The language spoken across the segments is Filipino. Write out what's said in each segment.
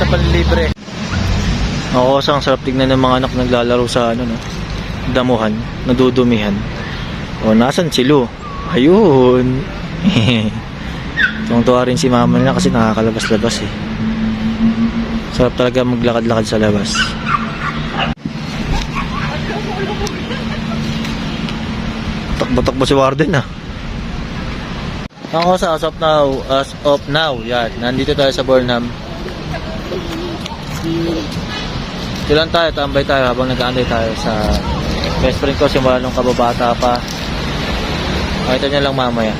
panlibre. Oo, ang sarap tignan ng mga anak naglalaro sa ano, no? Damuhan, nadudumihan. O, nasan si Lu? Ayun. Tuwang-tuwa rin si mama nila kasi nakakalabas-labas eh. Sarap talaga maglakad-lakad sa labas. Takbo-takbo si Warden ah. Ako sa as of now, yan. Nandito tayo sa Burnham. Ito lang tayo, tambay tayo habang nag-aantay tayo sa best friend ko, simula nung kababata pa. Makita niya lang mamaya.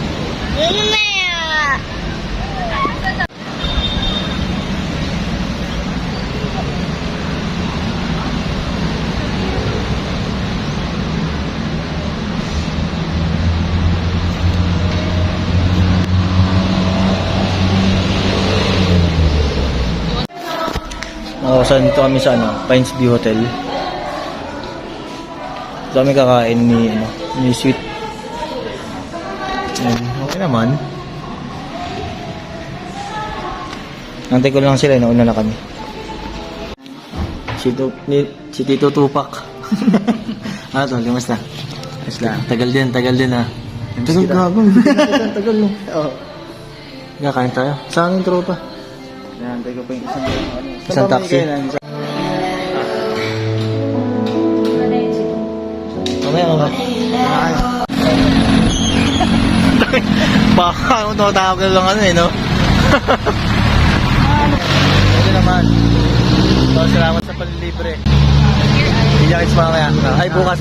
Saan dito kami sa ano, Pines View Hotel. Dito kami kakain ni Sweet. Okay naman. Nantay ko lang sila, nauna na kami. Si Tito Tupac. Ano to, kamusta? Tagal din ah. Tagal gagawin. Tagal lang. Oo. Kakain tayo. Saan yung tropa? Nantay ko pa yung Isang taxi. Mamaya. Baka ako tumatawag lang ano eh, no? Pwede naman. So, salamat sa panlibre. Iyak is mamaya. Ay, bukas.